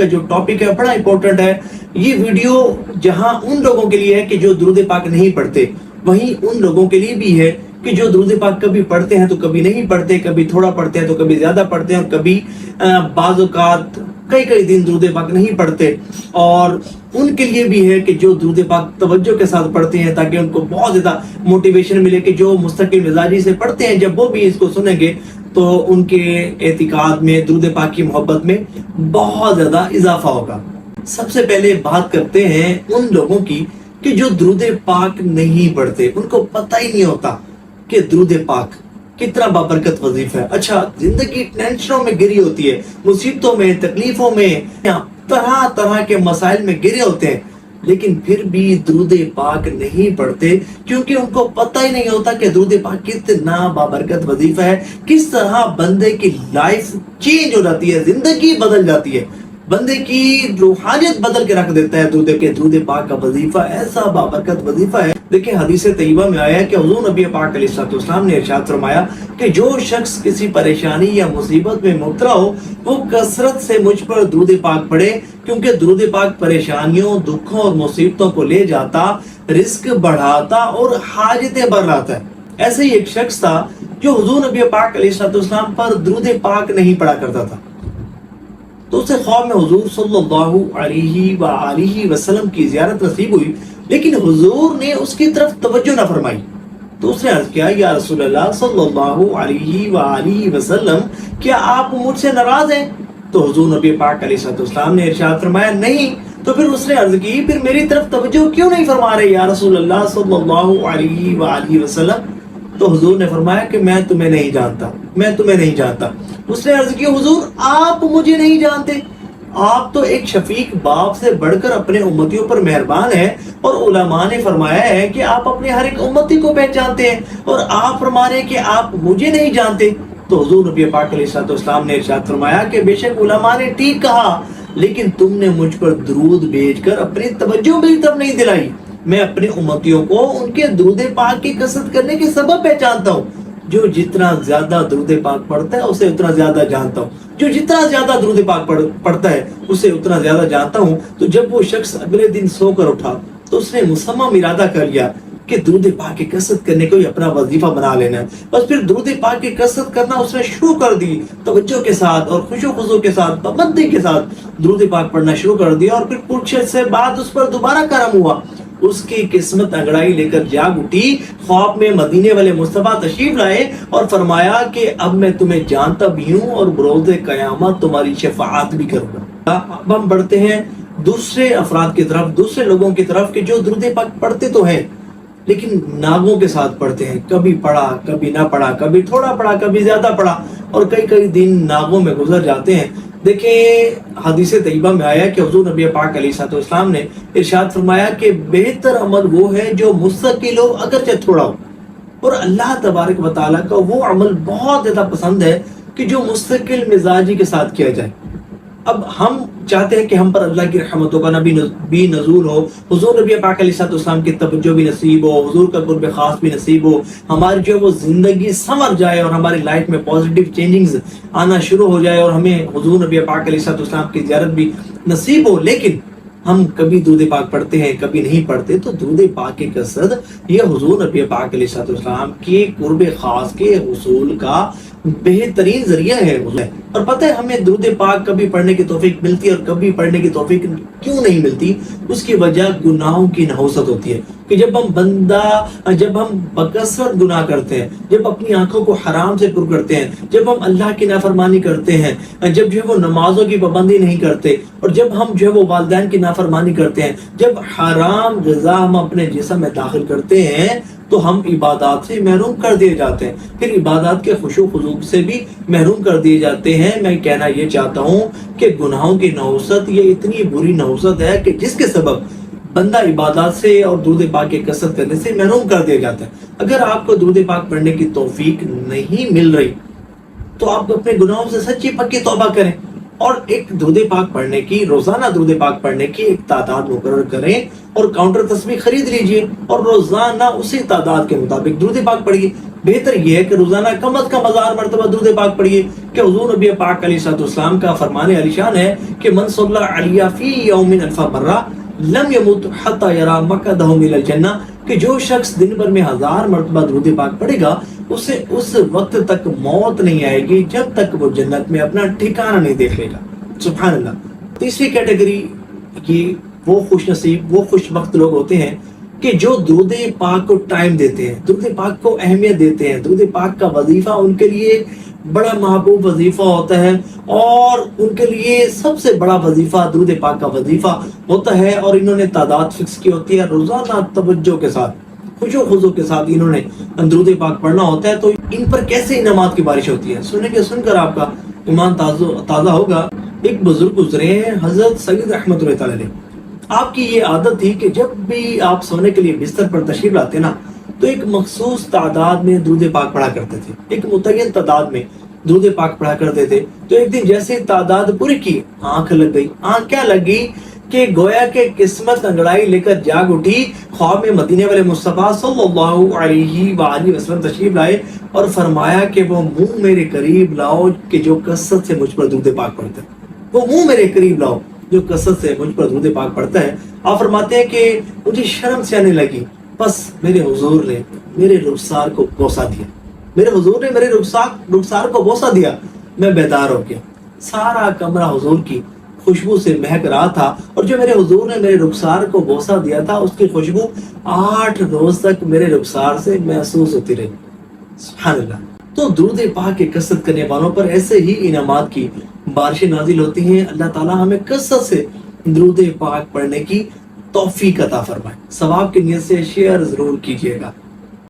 کا جو ٹاپک ہے بڑا امپورٹنٹ ہے. یہ ویڈیو جہاں ان لوگوں کے لیے ہے کہ جو درود پاک نہیں پڑھتے، وہیں ان لوگوں کے لیے بھی ہے کہ جو درود پاک کبھی پڑھتے ہیں تو کبھی نہیں پڑھتے، کبھی تھوڑا پڑھتے ہیں تو کبھی زیادہ پڑھتے ہیں، اور کبھی بعض اوقات کئی دن درود پاک نہیں پڑھتے. اور ان کے لیے بھی ہے کہ جو درود پاک توجہ کے ساتھ پڑھتے ہیں تاکہ ان کو بہت زیادہ موٹیویشن ملے کہ جو مستقل مزاجی سے پڑھتے ہیں جب وہ بھی اس کو سنیں گے تو ان کے اعتقاد میں درود پاک کی محبت میں بہت زیادہ اضافہ ہوگا. سب سے پہلے بات کرتے ہیں ان لوگوں کی کہ جو درود پاک نہیں پڑھتے، ان کو پتہ ہی نہیں ہوتا کہ درود پاک کتنا بابرکت وظیفہ ہے. اچھا، زندگی ٹینشنوں میں گری ہوتی ہے، مصیبتوں میں، تکلیفوں میں، طرح طرح کے مسائل میں گرے ہوتے ہیں، لیکن پھر بھی درود پاک نہیں پڑھتے کیونکہ ان کو پتہ ہی نہیں ہوتا کہ درود پاک کتنا بابرکت وظیفہ ہے، کس طرح بندے کی لائف چینج ہو جاتی ہے، زندگی بدل جاتی ہے، بندے کی روحانیت بدل کے رکھ دیتا ہے. درود پاک کا وظیفہ ایسا بابرکت وظیفہ ہے. دیکھیں حدیث طیبہ میں آیا کہ حضور نبی پاک علیہ السلام نے ارشاد فرمایا کہ جو شخص کسی پریشانی یا مصیبت میں مبتلا ہو وہ کثرت سے مجھ پر درود پاک پڑھے، کیونکہ درود پاک پریشانیوں، دکھوں اور مصیبتوں کو لے جاتا، رزق بڑھاتا اور حاجتیں بھر لاتا ہے. ایسے ہی ایک شخص تھا جو حضور نبی پاک علیہ السلام پر درود پاک نہیں پڑھا کرتا تھا، تو اسے خواب میں حضور صلی اللہ علیہ وآلہ وسلم کی زیارت نصیب ہوئی، لیکن حضور نے اس کی طرف توجہ نہ فرمائی. تو اس نے عرض کیا، یا رسول اللہ صلی اللہ علیہ وآلہ وسلم، کیا آپ مجھ سے ناراض ہیں؟ تو حضور نبی پاک علیہ السلام نے ارشاد فرمایا، نہیں. تو پھر اس نے عرض کی، پھر میری طرف توجہ کیوں نہیں فرما رہے یا رسول اللہ صلی اللہ علیہ وآلہ وسلم؟ تو حضور نے فرمایا کہ میں تمہیں نہیں جانتا. اس نے عرض کی، حضور آپ مجھے نہیں جانتے؟ آپ تو ایک شفیق باپ سے بڑھ کر اپنے امتیوں پر مہربان ہیں، اور علماء نے فرمایا ہے کہ آپ اپنے ہر ایک امتی کو پہچانتے ہیں، اور آپ فرما رہے ہیں کہ آپ مجھے نہیں جانتے. تو حضور نبی پاک علیہ السلام نے ارشاد فرمایا کہ بے شک علماء نے ٹھیک کہا، لیکن تم نے مجھ پر درود بھیج کر اپنی توجہ میری طرف نہیں دلائی. میں اپنے امتیوں کو ان کے درود پاک کی کثرت کرنے کے سبب پہچانتا ہوں. جو جتنا زیادہ درود پاک پڑھتا ہے اسے اتنا زیادہ جانتا ہوں، جو جتنا زیادہ درود پاک پڑھتا ہے اسے اتنا زیادہ جانتا ہوں. تو جب وہ شخص اگلے دن سو کر اٹھا تو اس نے مصمم ارادہ کر لیا کہ درود پاک کی کثرت کرنے کو ہی اپنا وظیفہ بنا لینا ہے. بس پھر درود پاک کی کثرت کرنا اس نے شروع کر دی، توجہ کے ساتھ اور خوشو خضوع کے ساتھ، پابندی کے ساتھ درود پاک پڑھنا شروع کر دیا. اور پھر کچھ سے بعد اس پر دوبارہ کرم ہوا، اس کی قسمت انگڑائی لے کر جاگ اٹھی. خواب میں مدینے والے مصطفیٰ تشریف لائے اور فرمایا کہ اب میں تمہیں جانتا بھی ہوں اور بروز قیامت تمہاری شفاعت بھی کروں گا. اب ہم بڑھتے ہیں دوسرے افراد کی طرف، دوسرے لوگوں کی طرف کہ جو درود پاک پڑھتے تو ہیں لیکن ناغوں کے ساتھ پڑھتے ہیں. کبھی پڑھا کبھی نہ پڑھا، کبھی تھوڑا پڑھا کبھی زیادہ پڑھا، اور کئی دن ناغوں میں گزر جاتے ہیں. دیکھیں حدیث طیبہ میں آیا کہ حضور نبی پاک علیہ السلام نے ارشاد فرمایا کہ بہتر عمل وہ ہے جو مستقل ہو اگرچہ تھوڑا ہو، اور اللہ تبارک و تعالیٰ کا وہ عمل بہت زیادہ پسند ہے کہ جو مستقل مزاجی کے ساتھ کیا جائے. اب ہم چاہتے ہیں کہ ہم پر اللہ کی رحمتوں کا بھی نزول ہو، حضور نبی پاک علیہ السلام کی توجہ بھی نصیب ہو، حضور کا قرب خاص بھی نصیب ہو، ہماری جو وہ زندگی سنور جائے اور ہماری لائف میں پازیٹیو چینجنگز آنا شروع ہو جائے اور ہمیں حضور نبی پاک علیہ السلام کی زیارت بھی نصیب ہو. لیکن ہم کبھی درود پاک پڑھتے ہیں کبھی نہیں پڑھتے. تو درود پاک کی کثرت یہ حضور نبی پاک علیہ السلام کے قرب خاص کے حصول کا بہترین ذریعہ ہے. اور پتہ ہے ہمیں درود پاک کبھی پڑھنے کی توفیق ملتی ہے اور کبھی پڑھنے کی توفیق کیوں نہیں ملتی؟ اس کی وجہ گناہوں کی نحوست ہوتی ہے کہ جب ہم بکثرت گناہ کرتے ہیں، جب اپنی آنکھوں کو حرام سے پر کرتے ہیں، جب ہم اللہ کی نافرمانی کرتے ہیں، جب جو ہے وہ نمازوں کی پابندی نہیں کرتے، اور جب ہم جو ہے وہ والدین کی نافرمانی کرتے ہیں، جب حرام غذا ہم اپنے جسم میں داخل کرتے ہیں تو ہم عبادات سے محروم کر دیے جاتے ہیں، پھر عبادات کے خشوع خضوع سے بھی محروم کر دیے جاتے ہیں. میں کہنا یہ چاہتا ہوں کہ گناہوں کی نحوست یہ اتنی بری نحوست ہے کہ جس کے سبب بندہ عبادات سے اور درود پاک کی کثرت کرنے سے محروم کر دیا جاتا ہے. اگر آپ کو درود پاک پڑھنے کی توفیق نہیں مل رہی تو آپ اپنے گناہوں سے سچی پکی توبہ کریں. اور ایک درود پاک پڑھنے کی، روزانہ درود پاک پڑھنے کی ایک تعداد مقرر کریں اور کاؤنٹر تسبیح خرید لیجئے اور روزانہ اسی تعداد کے مطابق درود پاک پڑھیے۔ بہتر یہ ہے کہ روزانہ کم از کم 1000 مرتبہ درود پاک پڑھیے، کہ حضور نبی پاک علیہ السلام کا فرمان علی شان ہے کہ من صلی علیہ فی یوم الف مرہ لم یمت حتی یرا مقعدہ من الجنہ، کہ جو شخص دن بھر میں 1000 مرتبہ درود پاک پڑھے گا اسے اس وقت تک موت نہیں آئے گی جب تک وہ جنت میں اپنا ٹھکانہ نہیں دیکھ لے گا۔ سبحان اللہ۔ تیسری کیٹیگری کی وہ خوش نصیب، وہ خوش بخت لوگ ہوتے ہیں کہ جو درود پاک کو ٹائم دیتے ہیں، درود پاک کو اہمیت دیتے ہیں۔ درود پاک کا وظیفہ ان کے لیے بڑا محبوب وظیفہ ہوتا ہے، اور ان کے لیے سب سے بڑا وظیفہ درود پاک کا وظیفہ ہوتا ہے، اور انہوں نے تعداد فکس کی ہوتی ہے، روزانہ توجہ کے ساتھ، خشوع و خضوع کے ساتھ انہوں نے درود پاک پڑھنا ہوتا ہے۔ تو ان پر کیسے انعامات کی بارش ہوتی ہے، سن کر آپ کا ایمان تازہ ہوگا۔ ایک بزرگ گزرے ہیں حضرت سید رحمت اللہ تعالی علیہ، آپ کی یہ عادت تھی کہ جب بھی آپ سونے کے لیے بستر پر تشریف لاتے نا تو ایک مخصوص تعداد میں درود پاک پڑھا کرتے تھے، ایک متعین تعداد میں درود پاک پڑھا کرتے تھے۔ تو ایک دن جیسے تعداد پوری کی، آنکھ لگ گئی۔ آنکھ کیا لگی کہ گویا کہ قسمت انگڑائی لے کر جاگ اٹھی، خواب میں مدینے والے مصطفیٰ صلی اللہ علیہ وآلہ وسلم تشریف لائے اور فرمایا کہ وہ منہ میرے قریب لاؤ کہ جو کثرت سے مجھ پر درود پاک پڑھتا ہے، وہ منہ میرے قریب لاؤ جو کثرت سے مجھ پر درود پاک پڑھتا ہے۔ آپ فرماتے ہیں کہ مجھے شرم سے آنے لگی، بس میرے حضور نے میرے رخسار کو بوسہ دیا، میرے حضور نے میرے رخسار کو بوسہ دیا، میں بیدار ہو گیا۔ سارا کمرہ حضور کی خوشبو سے مہک رہا تھا، اور جو میرے حضور نے میرے رخسار کو بوسہ دیا تھا اس کی خوشبو 8 روز تک میرے رخسار سے محسوس ہوتی رہی۔ سبحان اللہ۔ تو درود پاک کی کثرت کرنے والوں پر ایسے ہی انعامات کی بارشیں نازل ہوتی ہیں۔ اللہ تعالیٰ ہمیں کثرت سے درود پاک پڑھنے کی توفیق عطا فرمائے۔ ثواب کی نیت سے شیئر ضرور کیجیے گا۔